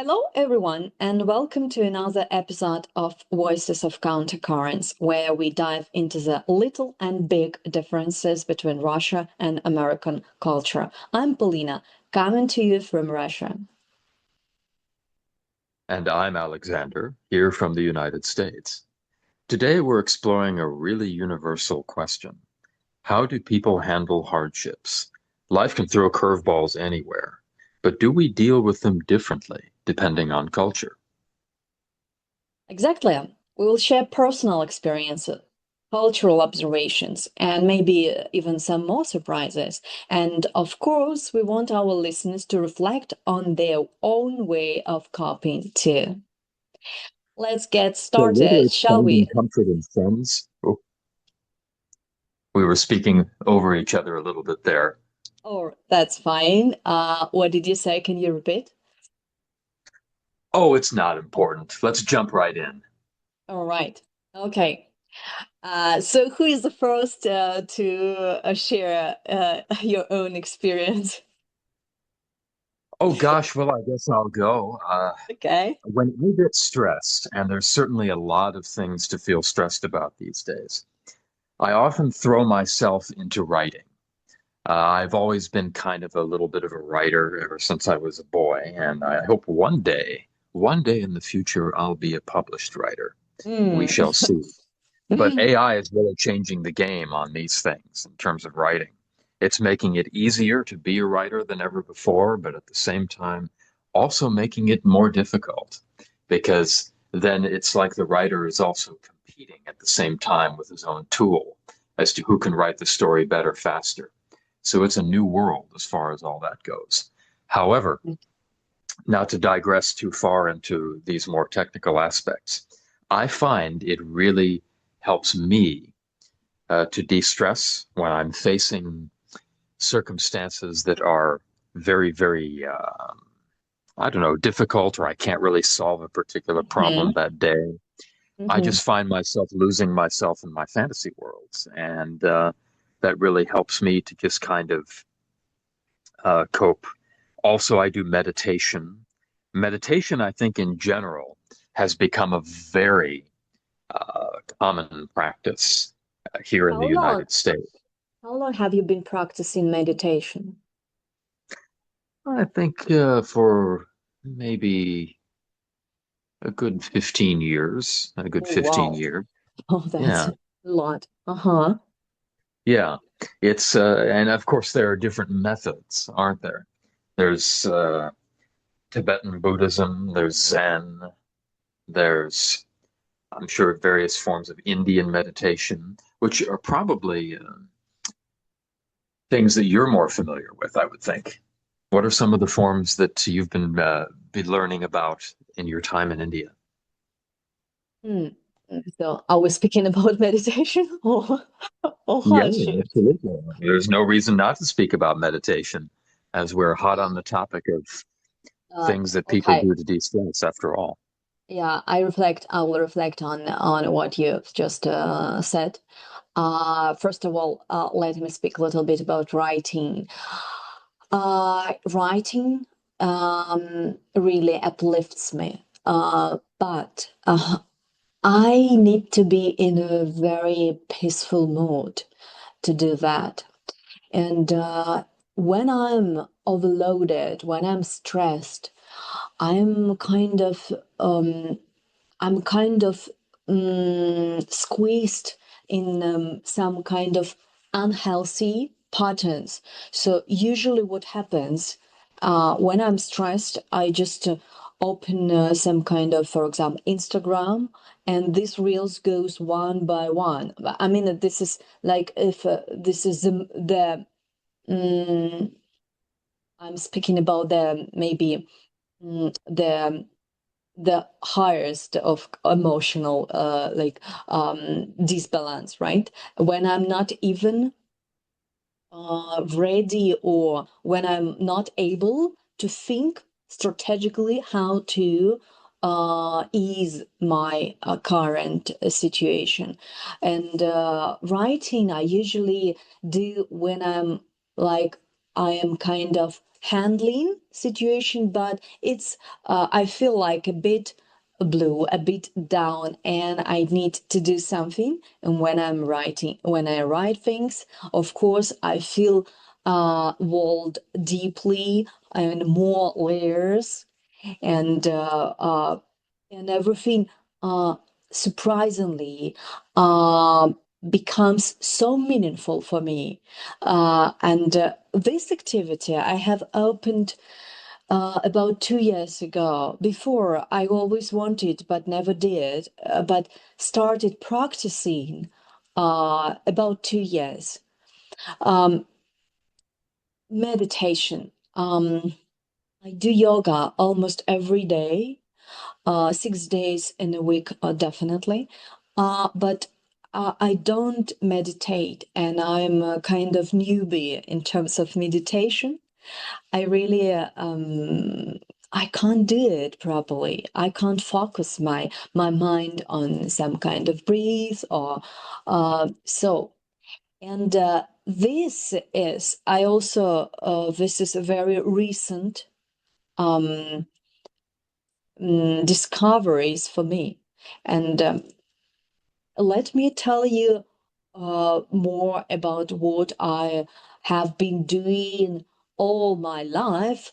Hello, everyone, and welcome to another episode of Voices of Countercurrents, where we dive into the little and big differences between Russia and American culture. I'm Polina, coming to you from Russia. And I'm Alexander, here from the United States. Today we're exploring a really universal question. How do people handle hardships? Life can throw curveballs anywhere, but do we deal with them differently depending on culture? Exactly. We will share personal experiences, cultural observations, and maybe even some more surprises. And of course, we want our listeners to reflect on their own way of coping too. Let's get So whether started, it's shall finding we? comfort in friends, we were speaking over each other a little bit there. Oh, that's fine. What did you say? Can you repeat? Oh, it's not important. Let's jump right in. All right. Okay. So who is the first to share your own experience? Oh gosh, well, I guess I'll go. Okay. When I get stressed, and there's certainly a lot of things to feel stressed about these days, I often throw myself into writing. I've always been kind of a little bit of a writer ever since I was a boy, and I hope one day in the future, I'll be a published writer. We Mm. shall see. But AI is really changing the game on these things in terms of writing. It's making it easier to be a writer than ever before, but at the same time, also making it more difficult because then it's like the writer is also competing at the same time with his own tool as to who can write the story better, faster. So it's a new world as far as all that goes. However, not to digress too far into these more technical aspects, I find it really helps me to de-stress when I'm facing circumstances that are very, I don't know, difficult, or I can't really solve a particular problem Mhm. that day. I Mhm. just find myself losing myself in my fantasy worlds, and that really helps me to just kind of cope. Also, I do meditation. Meditation, I think, in general, has become a very common practice here in the How long? United States. How long have you been practicing meditation? I think for maybe a good 15 years, a good Oh, 15 wow. years. Oh, that's Yeah, a lot. Uh-huh. yeah. It's, and of course, there are different methods, aren't there? There's Tibetan Buddhism, there's Zen, there's, I'm sure, various forms of Indian meditation, which are probably things that you're more familiar with, I would think. What are some of the forms that you've been learning about in your time in India? Hmm. So are we speaking about meditation or Yeah, hardships? absolutely. There's no reason not to speak about meditation, as we're hot on the topic of Uh, things that people okay. do to de-stress, after all. Yeah, I will reflect on what you've just said. First of all, let me speak a little bit about writing. Writing really uplifts me, but I need to be in a very peaceful mood to do that. And when I'm overloaded, when I'm stressed, I'm kind of um, I'm kind of squeezed in some kind of unhealthy patterns. So usually what happens when I'm stressed, I just open some kind of, for example, Instagram, and this reels goes one by one. I mean, this is like if this is the I'm speaking about the maybe the highest of emotional disbalance, right? When I'm not even ready, or when I'm not able to think strategically how to ease my current situation. And writing I usually do when I'm like I am kind of handling situation, but it's I feel like a bit blue, a bit down, and I need to do something. And when I write things, of course, I feel walled deeply and more layers and everything uh, surprisingly uh, becomes so meaningful for me. And this activity I have opened about 2 years ago. Before, I always wanted but never did, but started practicing about 2 years. Um, Meditation. I do yoga almost every day, 6 days in a week, definitely. But I don't meditate, and I'm a kind of newbie in terms of meditation. I really, I can't do it properly. I can't focus my mind on some kind of breathe or so. And this is a very recent um, discoveries for me. And let me tell you more about what I have been doing all my life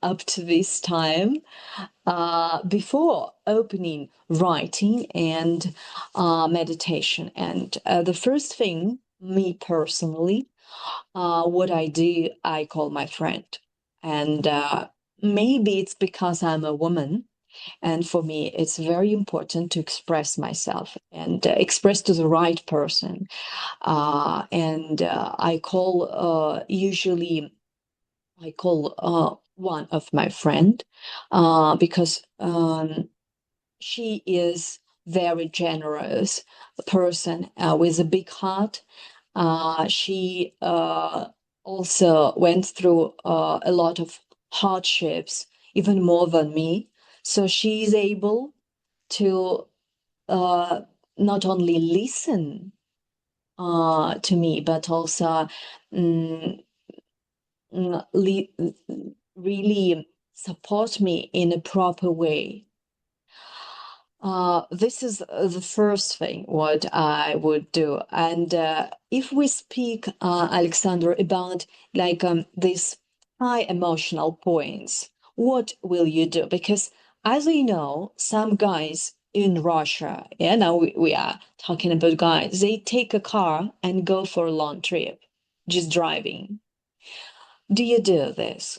up to this time before opening writing and meditation. And the first thing, me personally, what I do, I call my friend. And maybe it's because I'm a woman. And for me, it's very important to express myself and express to the right person. And I call one of my friend because she is very generous person with a big heart. She also went through a lot of hardships, even more than me. So she is able to uh, not only listen to me, but also mm, mm, really support me in a proper way. This is the first thing what I would do. And if we speak, Alexander, about like these high emotional points, what will you do? Because as you know, some guys in Russia, yeah, now we are talking about guys, they take a car and go for a long trip, just driving. Do you do this?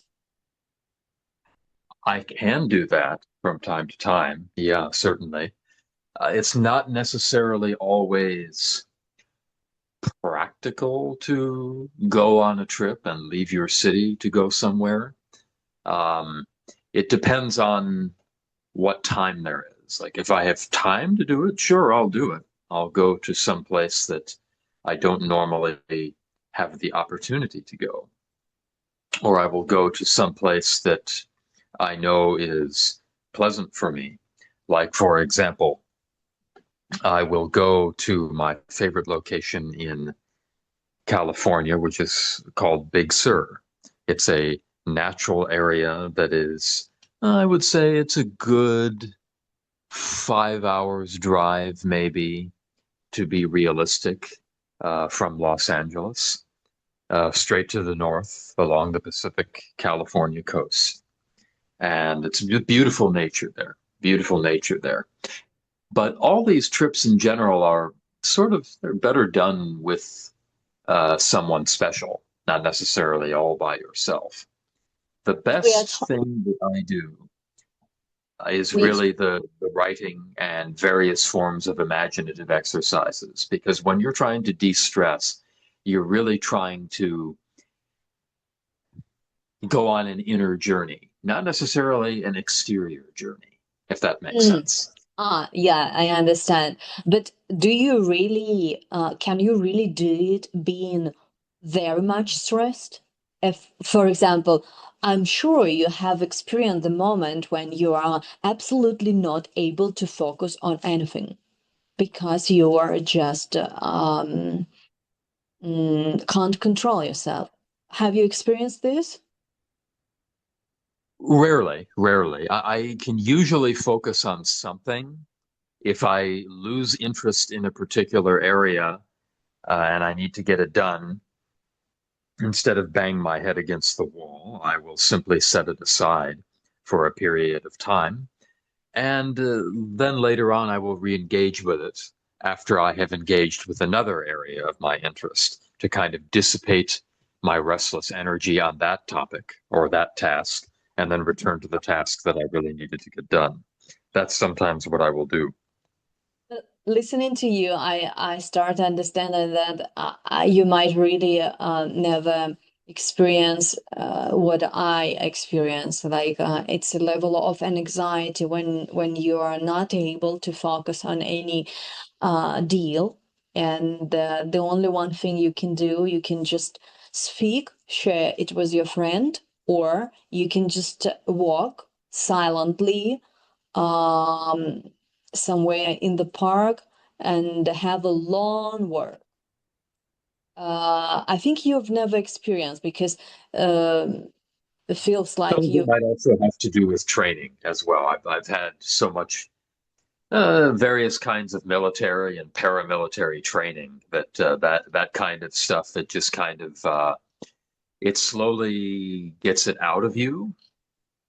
I can do that from time to time. Yeah, certainly. It's not necessarily always practical to go on a trip and leave your city to go somewhere. Um, it depends on what time there is. Like if I have time to do it, sure, I'll do it. I'll go to some place that I don't normally have the opportunity to go, or I will go to some place that I know is pleasant for me. Like, for example, I will go to my favorite location in California, which is called Big Sur. It's a natural area that is, I would say, it's a good 5 hours drive, maybe, to be realistic, from Los Angeles, straight to the north along the Pacific California coast. And it's beautiful nature there, beautiful nature there. But all these trips in general are they're better done with someone special, not necessarily all by yourself. The We are best ta- thing that I do is we really the writing and various forms of imaginative exercises. Because when you're trying to de stress, you're really trying to go on an inner journey, not necessarily an exterior journey, if that makes Mm. sense. Yeah, I understand. But do you really, can you really do it being very much stressed? If, for example, I'm sure you have experienced the moment when you are absolutely not able to focus on anything because you are just can't control yourself. Have you experienced this? Rarely, rarely. I can usually focus on something. If I lose interest in a particular area and I need to get it done, instead of bang my head against the wall, I will simply set it aside for a period of time. And then later on, I will re-engage with it after I have engaged with another area of my interest to kind of dissipate my restless energy on that topic or that task, and then return to the task that I really needed to get done. That's sometimes what I will do. Listening to you, I start understanding that you might really never experience what I experience. Like it's a level of anxiety when you are not able to focus on any deal, and the only one thing you can do, you can just speak, share it with your friend, or you can just walk silently um, somewhere in the park and have a long walk. I think you've never experienced because it feels Some like of it you. might also have to do with training as well. I've had so much various kinds of military and paramilitary training that that kind of stuff that just kind of it slowly gets it out of you,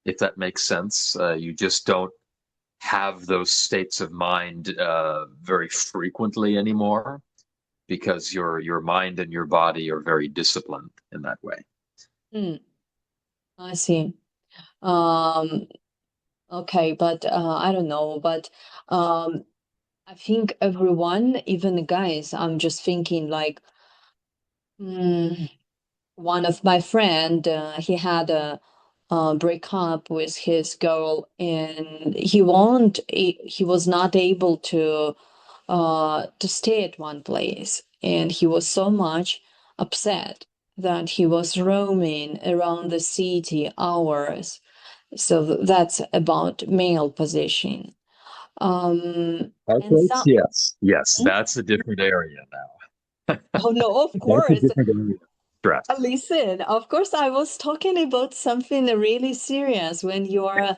if that makes sense. You just don't have those states of mind very frequently anymore because your mind and your body are very disciplined in that way. Hmm, I see. Um, okay, but I don't know, but I think everyone, even the guys, I'm just thinking like. Hmm, one of my friend he had a breakup with his girl, and he was not able to stay at one place, and he was so much upset that he was roaming around the city hours. So that's about male position. And Heartbreaks, some. yes, yes, that's a different area now. Oh no, of That's a course. different area of stress. Listen, of course, I was talking about something really serious when you're.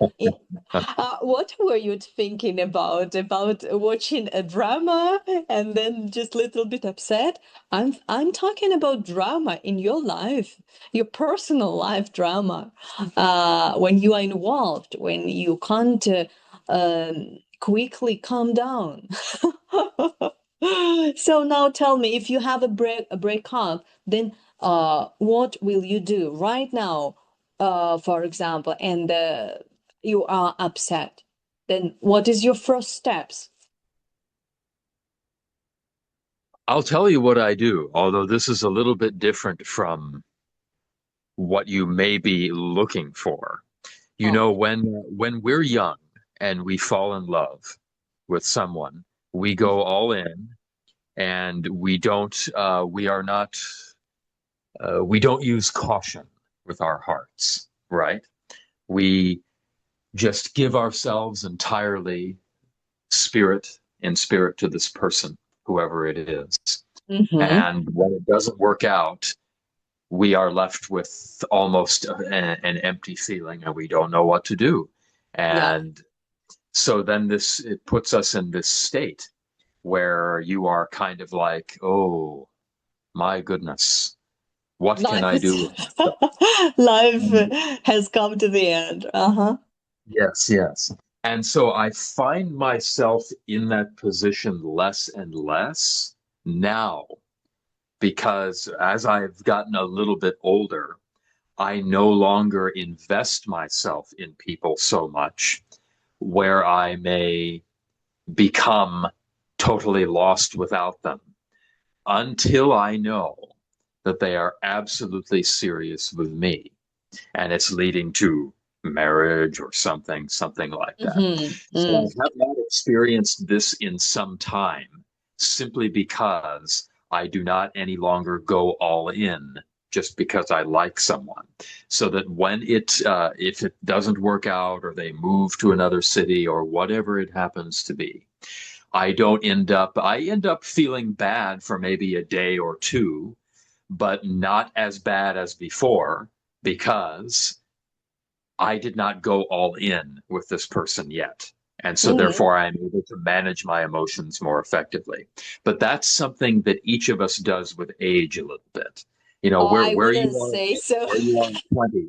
What were you thinking about? About watching a drama and then just a little bit upset? I'm talking about drama in your life, your personal life drama. When you are involved, when you can't quickly calm down. So now tell me, if you have a breakup, then what will you do right now? For example, and you are upset. Then what is your first steps? I'll tell you what I do, although this is a little bit different from what you may be looking for. You know, Okay. when we're young and we fall in love with someone, we go all in and we are not we don't use caution with our hearts, right? We just give ourselves entirely spirit in spirit to this person, whoever it is. Mm-hmm. And when it doesn't work out, we are left with almost an empty feeling and we don't know what to do. Yeah. And so then this it puts us in this state where you are kind of like, oh my goodness, what can Life I is do with myself? life And has come to the end. Uh-huh. yes, yes. And so I find myself in that position less and less now because as I've gotten a little bit older, I no longer invest myself in people so much where I may become totally lost without them until I know that they are absolutely serious with me and it's leading to marriage or something like that. Mm-hmm. So I have not experienced this in some time simply because I do not any longer go all in just because I like someone. So that when if it doesn't work out or they move to another city or whatever it happens to be, I end up feeling bad for maybe a day or two, but not as bad as before because I did not go all in with this person yet. And so Mm. therefore I'm able to manage my emotions more effectively. But that's something that each of us does with age a little bit. You know, Oh, where I where wouldn't you are say so. where you are at 20,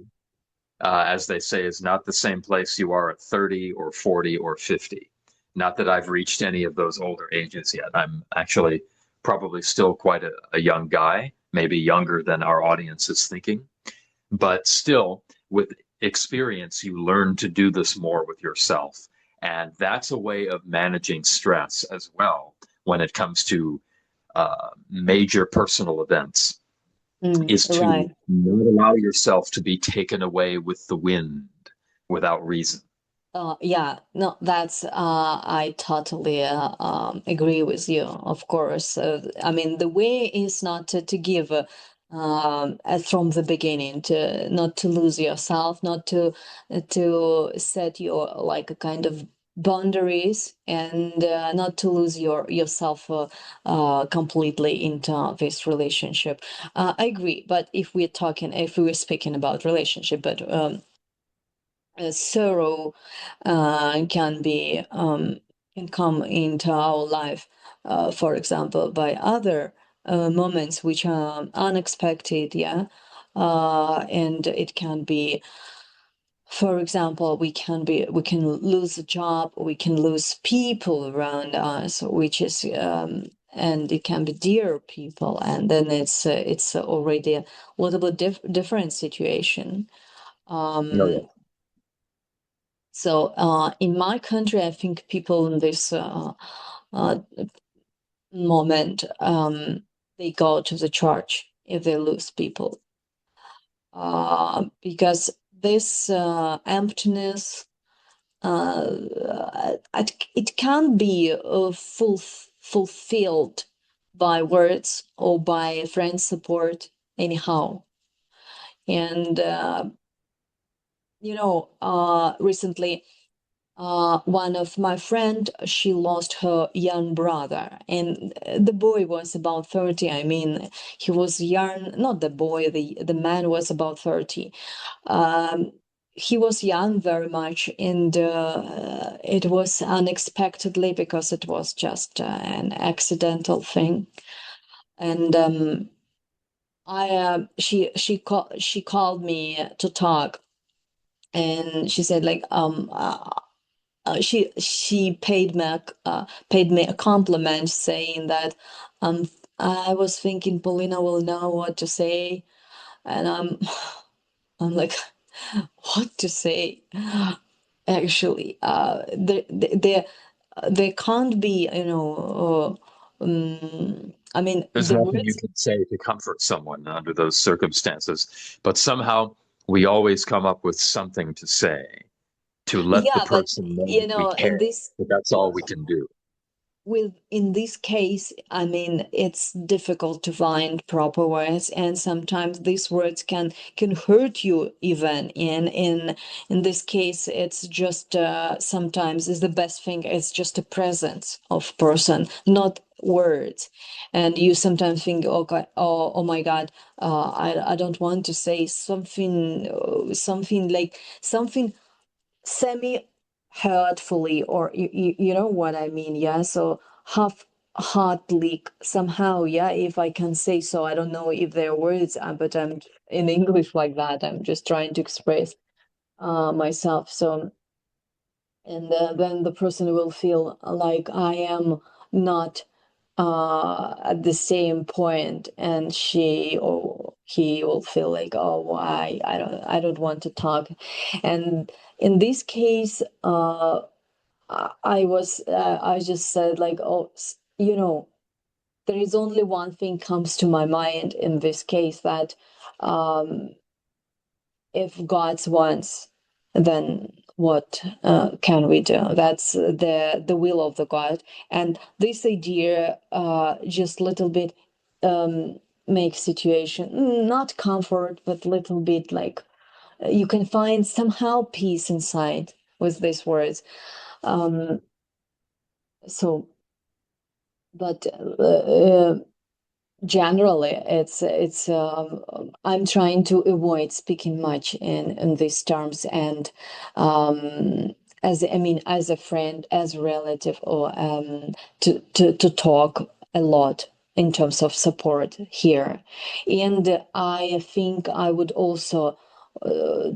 as they say, is not the same place you are at 30 or 40 or 50. Not that I've reached any of those older ages yet. I'm actually probably still quite a young guy, maybe younger than our audience is thinking. But still, with experience, you learn to do this more with yourself. And that's a way of managing stress as well when it comes to major personal events, Mm, is to right. not allow yourself to be taken away with the wind without reason. Yeah, no, that's I totally agree with you, of course. I mean, the way is not to give from the beginning, to not to lose yourself, not to set your like a kind of boundaries, and not to lose yourself completely into this relationship. I agree, but if we're speaking about relationship, but sorrow can come into our life, for example, by other moments which are unexpected, yeah. And it can be, for example, we can lose a job, we can lose people around us, which is and it can be dear people, and then it's already a little bit different situation. No, yeah. Um, so in my country, I think people in this uh, moment, they go to the church if they lose people, because this emptiness, it can't be fulfilled by words or by friend support anyhow. And recently, one of my friend, she lost her young brother, and the boy was about 30. I mean, he was young, not the boy, the man was about 30. um, he was young very much, and it was unexpectedly, because it was just an accidental thing. And she called me to talk, and she said like she paid me a compliment, saying that I was thinking Paulina will know what to say, and I'm like, what to say? Actually, there can't be, I mean, There's the nothing you words. can say to comfort someone under those circumstances, but somehow we always come up with something to say to let the Yeah, but person know that we in care. this But that's all we can do. in this case, I mean, it's difficult to find proper words, and sometimes these words can hurt you even. In this case, it's just sometimes is the best thing. It's just a presence of person, not words. And you sometimes think, okay, oh my God, I don't want to say something, something like something semi hurtfully, or you know what I mean, yeah. So half heart leak somehow, yeah, if I can say so. I don't know if there are words, but I'm in English like that. I'm just trying to express myself. So, and then the person will feel like I am not at the same point, and she or he will feel like, oh, why I don't want to talk. And in this case, I just said like, oh, there is only one thing comes to my mind in this case, that um, if God's wants, then what can we do? That's the will of the God. And this idea just little bit makes situation not comfort, but little bit like you can find somehow peace inside with these words. So, but Generally, I'm trying to avoid speaking much in these terms, and as I mean, as a friend, as a relative, or to talk a lot in terms of support here. And I think I would also uh,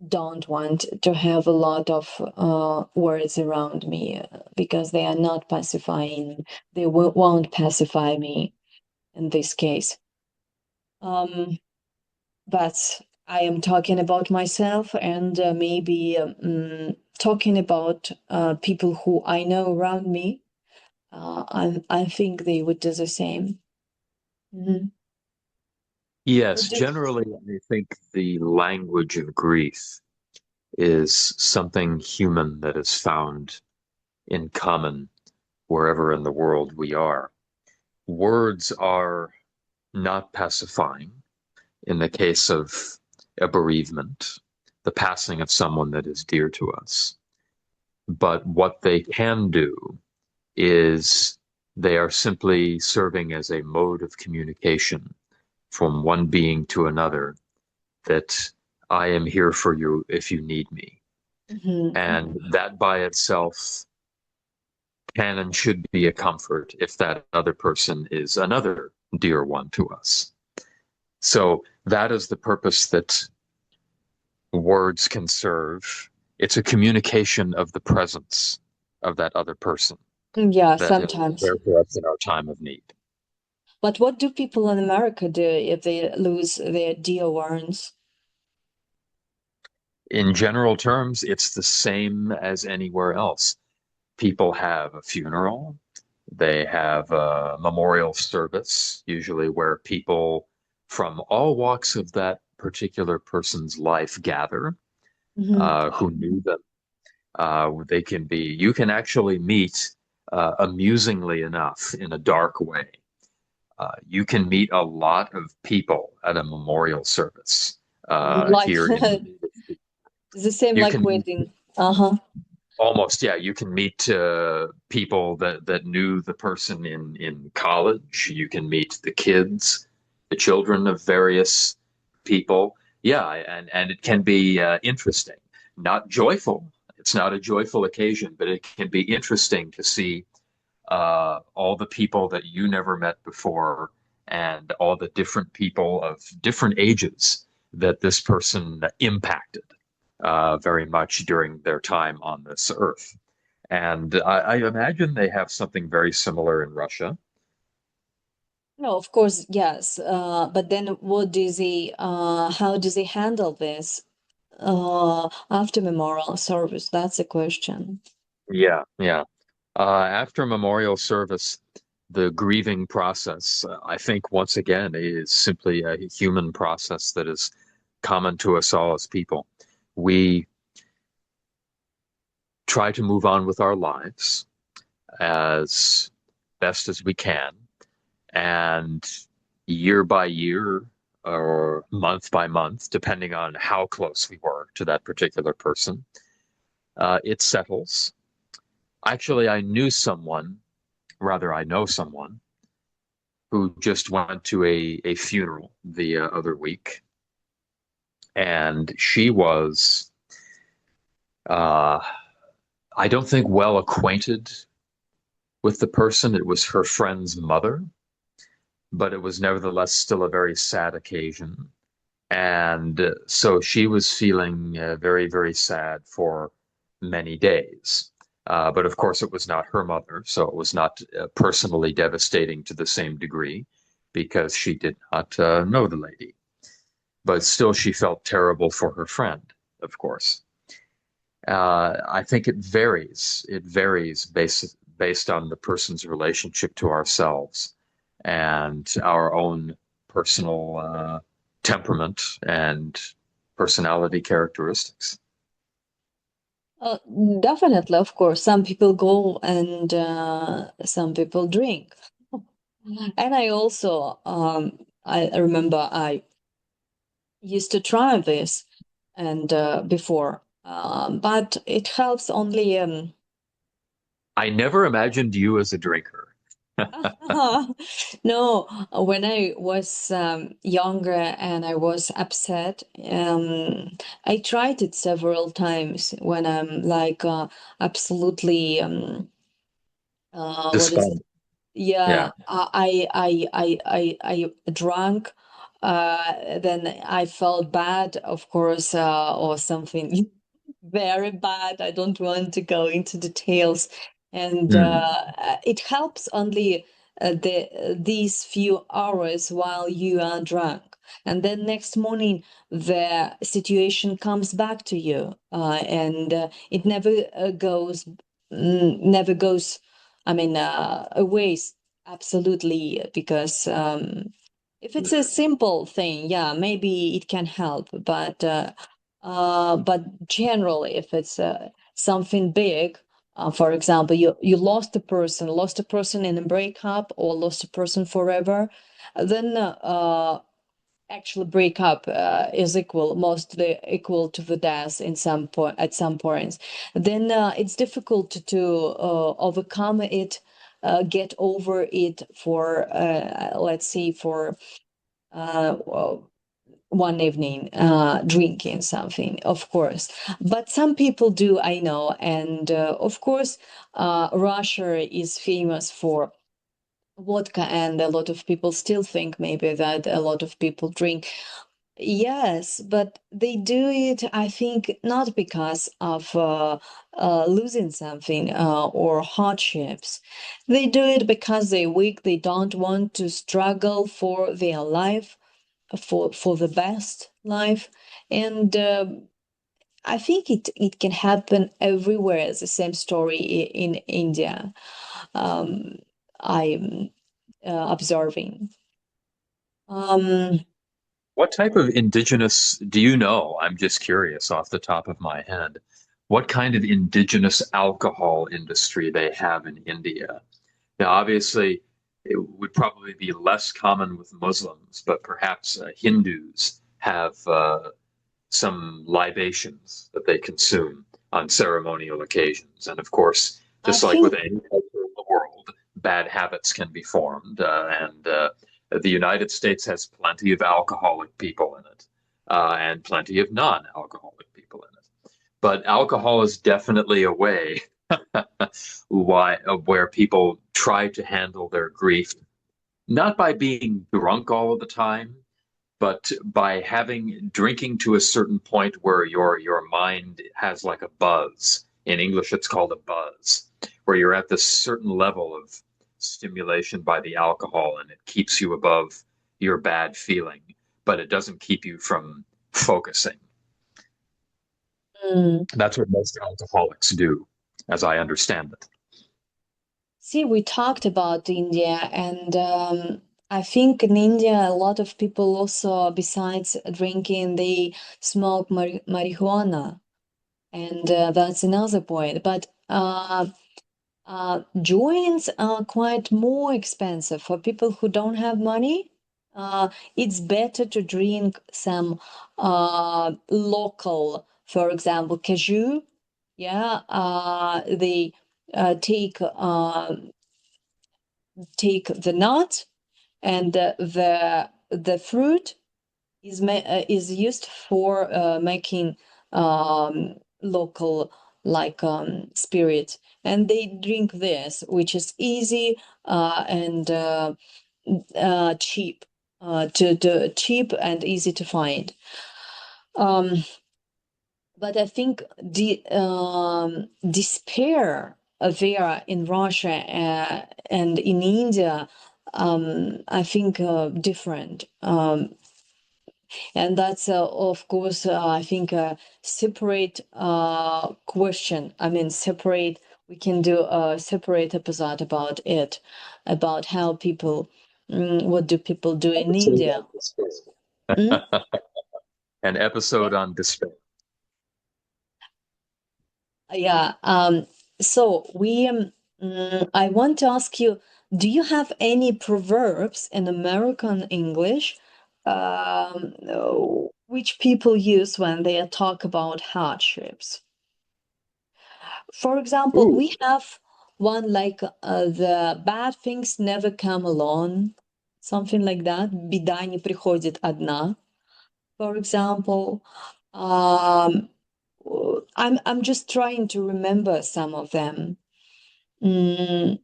don't want to have a lot of words around me, because they are not pacifying. They won't pacify me in this case. Um, but I am talking about myself, and maybe talking about people who I know around me. I think they would do the same. Mhm. Yes, Would you? generally, I think the language of grief is something human that is found in common wherever in the world we are. Words are not pacifying in the case of a bereavement, the passing of someone that is dear to us. But what they can do is they are simply serving as a mode of communication from one being to another, that I am here for you if you need me. Mhm, And mhm. that by itself can and should be a comfort if that other person is another dear one to us. So that is the purpose that words can serve. It's a communication of the presence of that other person Yeah, that is sometimes. there for us in our time of need. But what do people in America do if they lose their dear ones? In general terms, it's the same as anywhere else. People have a funeral, they have a memorial service, usually where people from all walks of that particular person's life gather, Mhm. who knew them. They can be, you can actually meet, amusingly enough, in a dark way. You can meet a lot of people at a memorial service Like here in the native. the same You like can wedding. Uh-huh. almost, yeah, you can meet people that knew the person in college. You can meet the kids, the children of various people. Yeah, and it can be interesting, not joyful. It's not a joyful occasion, but it can be interesting to see all the people that you never met before and all the different people of different ages that this person impacted very much during their time on this earth. And I imagine they have something very similar in Russia. No, of course, yes. But then how do they handle this after memorial service? That's a question. Yeah, yeah. After memorial service, the grieving process, I think, once again, is simply a human process that is common to us all as people. We try to move on with our lives as best as we can. And year by year or month by month, depending on how close we were to that particular person, it settles. Actually, I know someone who just went to a funeral the other week. And she was, uh, I don't think, well acquainted with the person. It was her friend's mother, but it was nevertheless still a very sad occasion. And so she was feeling very, very sad for many days. But of course, it was not her mother, so it was not personally devastating to the same degree because she did not know the lady. But still, she felt terrible for her friend, of course. I think it varies. It varies based on the person's relationship to ourselves and our own personal temperament and personality characteristics. Uh, Definitely, of course. Some people go and some people drink. And I also, I remember I used to try this and before, but it helps only. I never imagined you as a drinker. No, when I was younger and I was upset, I tried it several times when I'm like absolutely what is it? Despondent. Yeah. Yeah, I drank. Then I felt bad, of course, or something very bad. I don't want to go into details, and Mm. it helps only these few hours while you are drunk, and then next morning the situation comes back to you, and it never never goes. I mean, a waste, absolutely, because if it's a simple thing, yeah, maybe it can help, but generally, if it's something big, for example, you lost a person in a breakup, or lost a person forever, then actually breakup is equal, mostly equal to the death in some point at some points. Then it's difficult to overcome it, get over it for let's see, for well, one evening drinking something, of course. But some people do, I know, and of course, Russia is famous for vodka, and a lot of people still think maybe that a lot of people drink. Yes, but they do it, I think, not because of losing something or hardships. They do it because they're weak. They don't want to struggle for their life, for the best life. And I think it can happen everywhere. It's the same story in India. Um, I'm observing. Um, What type of indigenous do you know? I'm just curious off the top of my head. What kind of indigenous alcohol industry they have in India? Now, obviously, it would probably be less common with Muslims, but perhaps Hindus have some libations that they consume on ceremonial occasions. And of course, I just like with think. any culture in the world, bad habits can be formed. And the United States has plenty of alcoholic people in it, and plenty of non alcoholic people in it. But alcohol is definitely a way where people try to handle their grief, not by being drunk all of the time, but by having drinking to a certain point where your mind has like a buzz. In English, it's called a buzz, where you're at this certain level of stimulation by the alcohol, and it keeps you above your bad feeling, but it doesn't keep you from focusing. Mm. That's what most alcoholics do, as I understand it. See, we talked about India, and I think in India, a lot of people also, besides drinking, they smoke marijuana, and that's another point. But joints are quite more expensive for people who don't have money. It's better to drink some local, for example, cashew. Yeah, they take take the nut, and the fruit is used for making local, like spirit, and they drink this, which is easy and cheap, to cheap and easy to find. Um, but I think the despair there in Russia and in India, I think different. And that's, of course, I think a separate question. I mean, separate, we can do a separate episode about it, about how people, what do people do in Episode India? on despair. Mm? An episode on despair. Yeah. So I want to ask you, do you have any proverbs in American English, which people use when they talk about hardships? For example, Ooh, we have. one like the bad things never come alone, something like that. Беда не приходит одна, for example. Um, I'm just trying to remember some of them. Mm,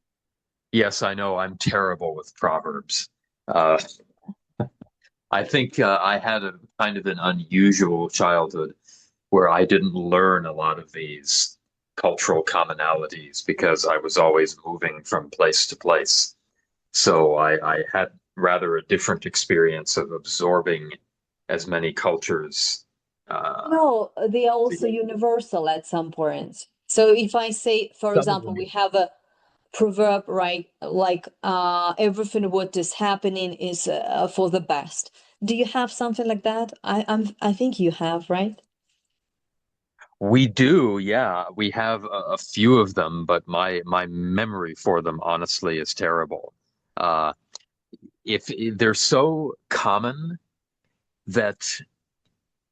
Yes, I know I'm terrible with proverbs. Uh, I think I had a kind of an unusual childhood where I didn't learn a lot of these cultural commonalities because I was always moving from place to place. So I had rather a different experience of absorbing as many cultures. Uh, no, they are also universal at some points. So if I say, for some of example, them, we have a proverb, right? Like everything what is happening is for the best. Do you have something like that? I think you have, right? we do, yeah, we have a few of them, but my memory for them honestly is terrible. Uh, if they're so common that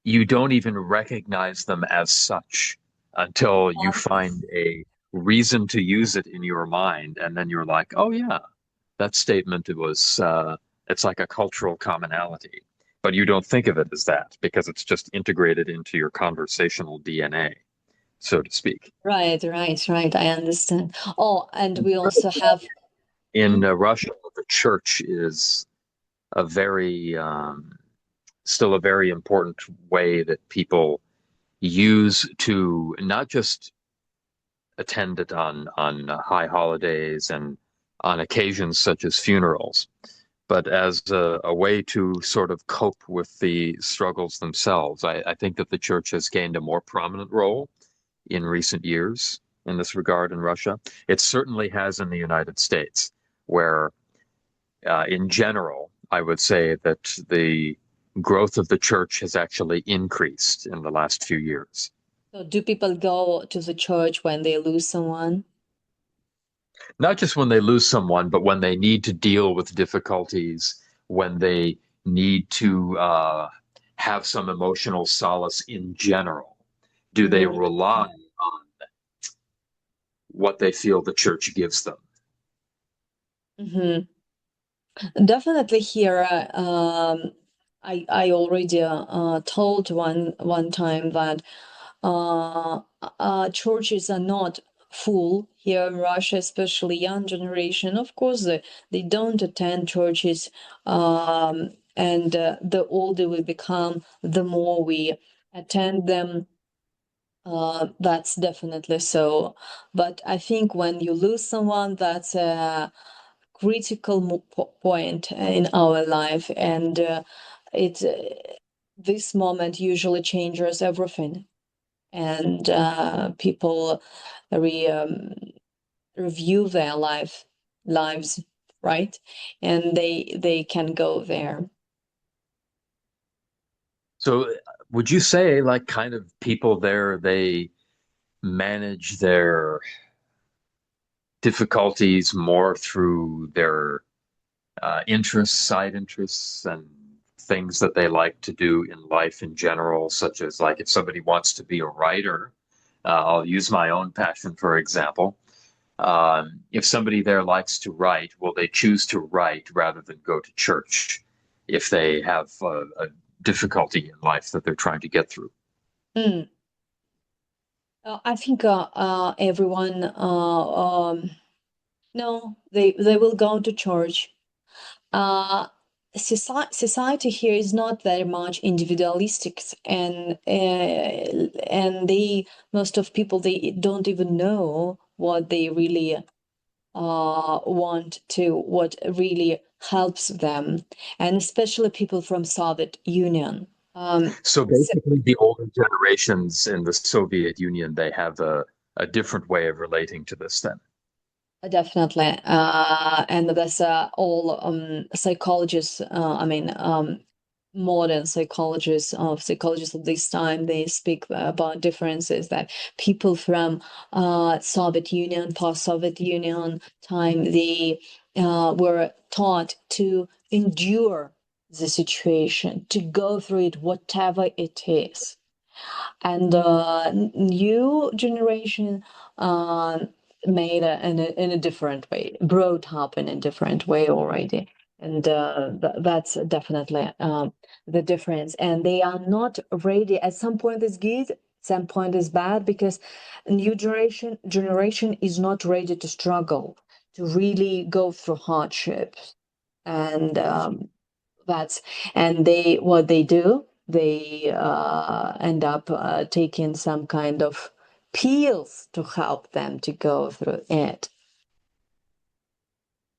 you don't even recognize them as such until you find a reason to use it in your mind, and then you're like, oh yeah, that statement was it's like a cultural commonality, but you don't think of it as that because it's just integrated into your conversational DNA, so to speak. Right, right, right. I understand. Oh, and we also have. In Mhm. Russia, the church is a very still a very important way that people use to not just attend it on high holidays and on occasions such as funerals, but as a way to sort of cope with the struggles themselves. I think that the church has gained a more prominent role in recent years in this regard in Russia. It certainly has in the United States, where in general, I would say that the growth of the church has actually increased in the last few years. So do people go to the church when they lose someone? Not just when they lose someone, but when they need to deal with difficulties, when they need to have some emotional solace in general. Do they rely on what they feel the church gives them? Mm-hmm. Definitely here, I already told one time that churches are not full here in Russia, especially young generation. Of course, they don't attend churches, and the older we become, the more we attend them. That's definitely so. But I think when you lose someone, that's a critical point in our life, and it this moment usually changes everything, and people re, review their lives, right? And they can go there. So, would you say, like, kind of people there, they manage their difficulties more through their interests, side interests, and things that they like to do in life in general, such as like if somebody wants to be a writer, I'll use my own passion for example. If somebody there likes to write, will they choose to write rather than go to church if they have a difficulty in life that they're trying to get through? Mm. I think everyone no, they will go to church. uh, Society here is not very much individualistic, and they most of people they don't even know what they really want to, what really helps them, and especially people from Soviet Union. So So basically, the older generations in the Soviet Union, they have a different way of relating to this then. definitely, and that's all psychologists. I mean, modern psychologists of this time, they speak about differences that people from Soviet Union, post-Soviet Union time, they were taught to endure the situation, to go through it, whatever it is. And new generation. made in a different way, brought up in a different way already. And that's definitely the difference. And they are not ready. At some point it's good, at some point it's bad, because new generation is not ready to struggle, to really go through hardships. And that's and they what they do, they end up taking some kind of pills to help them to go through it.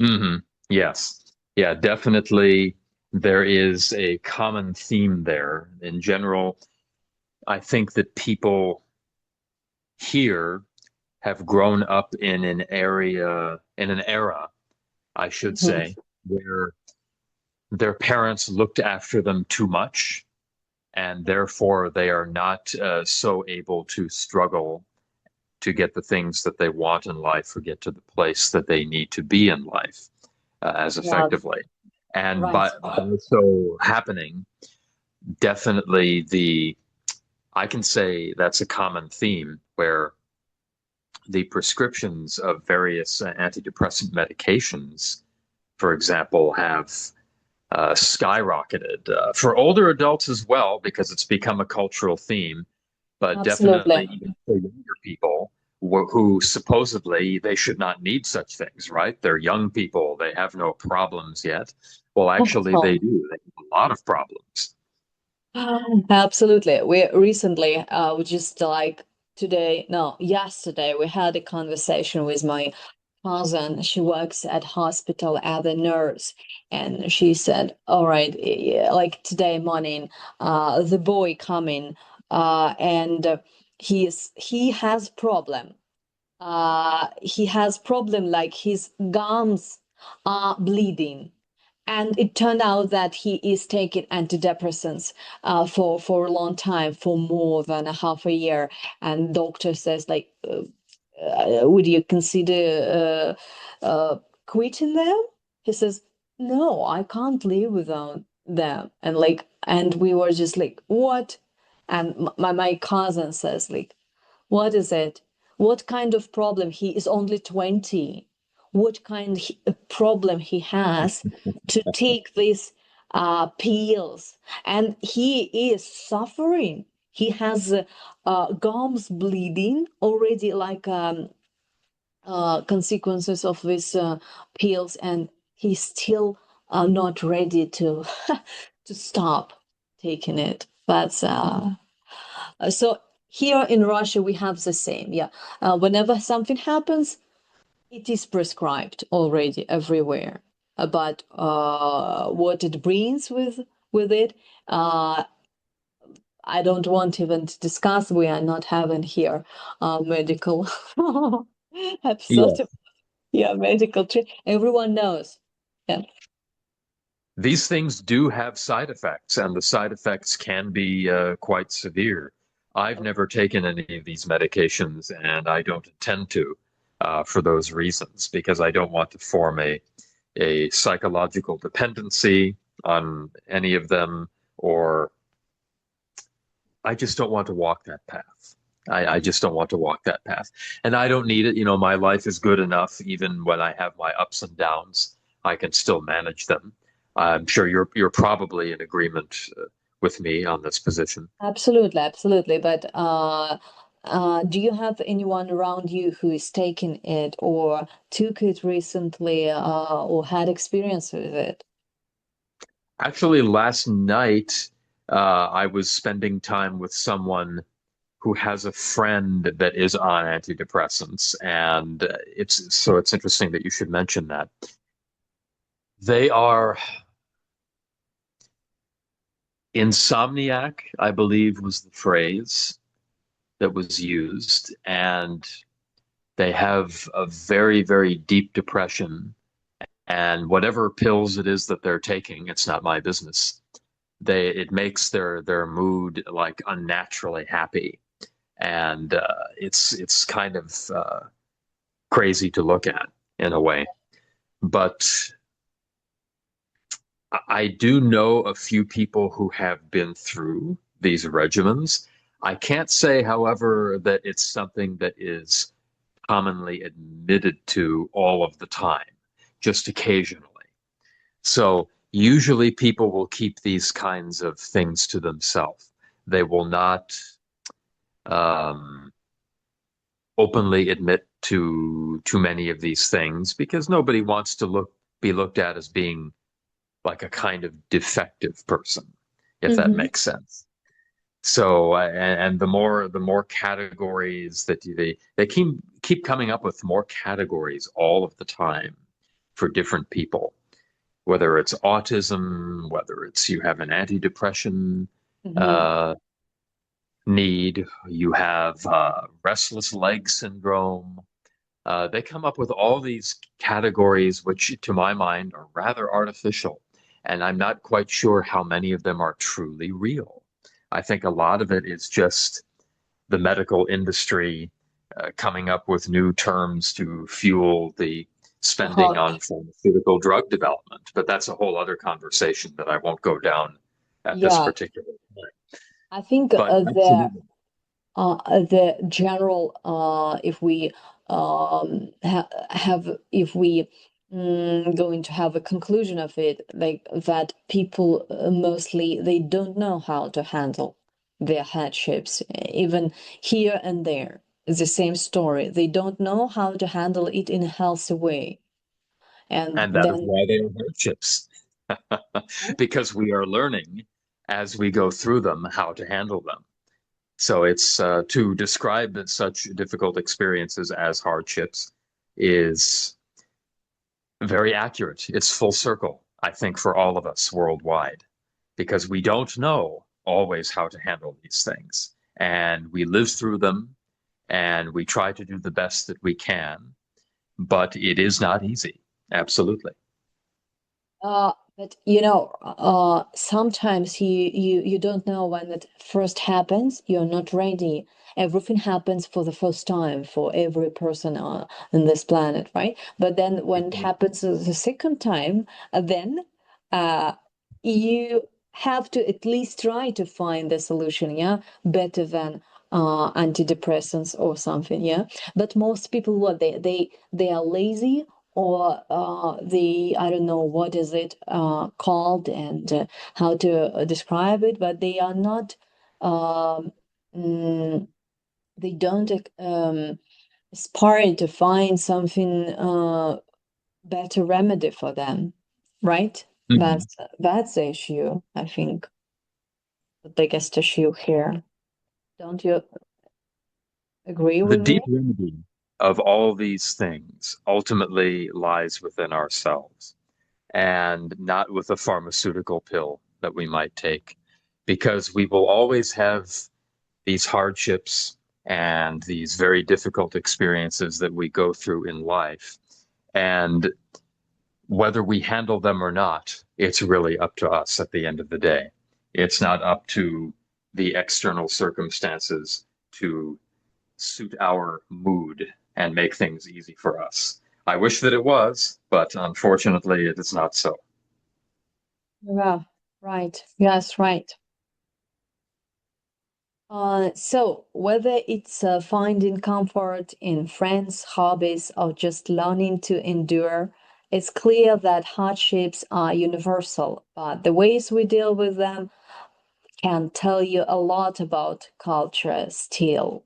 Hmm. Yes. Yeah, definitely there is a common theme there. In general, I think that people here have grown up in an era, I should Mhm. say, where their parents looked after them too much, and therefore they are not so able to struggle to get the things that they want in life or get to the place that they need to be in life as Yeah, effectively. And right. by so happening, definitely I can say that's a common theme where the prescriptions of various antidepressant medications, for example, have skyrocketed for older adults as well because it's become a cultural theme, but definitely Absolutely. even for younger people who supposedly they should not need such things, right? They're young people, they have no problems yet. Well, actually, they do. They have a lot of problems. Absolutely. We recently, we just like today, no, yesterday, we had a conversation with my cousin. She works at hospital as a nurse, and she said, "All right, yeah, like today morning, the boy coming, and he has problem. He has problem like his gums are bleeding." And it turned out that he is taking antidepressants for a long time, for more than a half a year. And doctor says, like, would you consider quitting them? He says, no, I can't live without them. And like, and we were just like, what? And my cousin says, like, what is it? What kind of problem? He is only 20. What kind of problem he has to take these pills? And he is suffering. He has gums bleeding already, like consequences of these pills, and he's still not ready to to stop taking it. But so here in Russia, we have the same. Yeah. Whenever something happens, it is prescribed already everywhere. But what it brings with it, uh, I don't want even to discuss. We are not having here medical episode. Yes. Yeah, medical treat. Everyone knows. Yeah, These things do have side effects, and the side effects can be quite severe. I've never taken any of these medications, and I don't intend to for those reasons, because I don't want to form a psychological dependency on any of them, or I just don't want to walk that path. I just don't want to walk that path. And I don't need it. You know, my life is good enough. Even when I have my ups and downs, I can still manage them. I'm sure you're probably in agreement with me on this position. absolutely, absolutely. But do you have anyone around you who is taking it or took it recently or had experience with it? Actually, last night I was spending time with someone who has a friend that is on antidepressants, and it's interesting that you should mention that. They are insomniac, I believe was the phrase that was used, and they have a very, very deep depression. And whatever pills it is that they're taking, it's not my business. It makes their mood like unnaturally happy, and it's kind of crazy to look at in a way. But I do know a few people who have been through these regimens. I can't say, however, that it's something that is commonly admitted to all of the time, just occasionally. So usually people will keep these kinds of things to themselves. They will not um, openly admit to too many of these things because nobody wants to be looked at as being like a kind of defective person, if that Mm-hmm. makes sense. So and the more categories that they keep coming up with more categories all of the time for different people, whether it's autism, whether it's you have an antidepressant Mm-hmm. uh, need, you have restless leg syndrome. They come up with all these categories, which to my mind are rather artificial, and I'm not quite sure how many of them are truly real. I think a lot of it is just the medical industry coming up with new terms to fuel the The spending hot. on pharmaceutical drug development. But that's a whole other conversation that I won't go down at this Yeah, particular time. I think But absolutely. the general if we have if we going to have a conclusion of it, like that people mostly they don't know how to handle their hardships, even here and there. It's the same story. They don't know how to handle it in a healthy way. And And that is then why they are hardships, because we are learning as we go through them how to handle them. So it's to describe such difficult experiences as hardships is very accurate. It's full circle, I think, for all of us worldwide, because we don't know always how to handle these things. And we live through them and we try to do the best that we can, but it is not easy. Absolutely. but sometimes you don't know when it first happens. You're not ready. Everything happens for the first time for every person on this planet, right? But then when it happens the second time, then uh, you have to at least try to find the solution, yeah, better than antidepressants or something, yeah. But most people, what they are lazy, or the I don't know what is it called, and how to describe it, but they are not um, mm, they don't aspire to find something better remedy for them, right? Mhm. That's the issue, I think, the biggest issue here. Don't you agree The with me? deep remedy of all these things ultimately lies within ourselves and not with a pharmaceutical pill that we might take, because we will always have these hardships and these very difficult experiences that we go through in life. And whether we handle them or not, it's really up to us at the end of the day. It's not up to the external circumstances to suit our mood and make things easy for us. I wish that it was, but unfortunately, it is not so. Yeah, right. Yes, right. So, whether it's finding comfort in friends, hobbies, or just learning to endure, it's clear that hardships are universal, but the ways we deal with them can tell you a lot about culture still.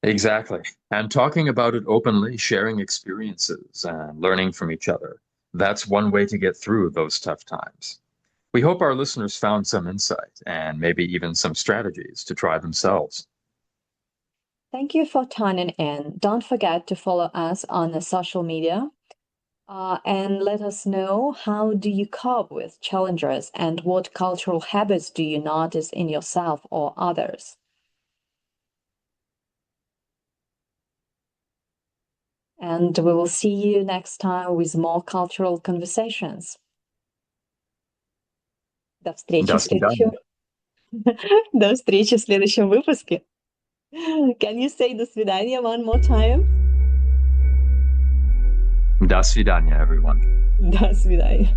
Exactly. And talking about it openly, sharing experiences and learning from each other. That's one way to get through those tough times. We hope our listeners found some insight and maybe even some strategies to try themselves. Thank you for tuning in. Don't forget to follow us on the social media. And let us know, how do you cope with challenges, and what cultural habits do you notice in yourself or others? And we will see you next time with more cultural conversations. До встречи До в следующем, свидания. до встречи в следующем выпуске. Can you say до свидания one more time? До свидания, everyone. До свидания.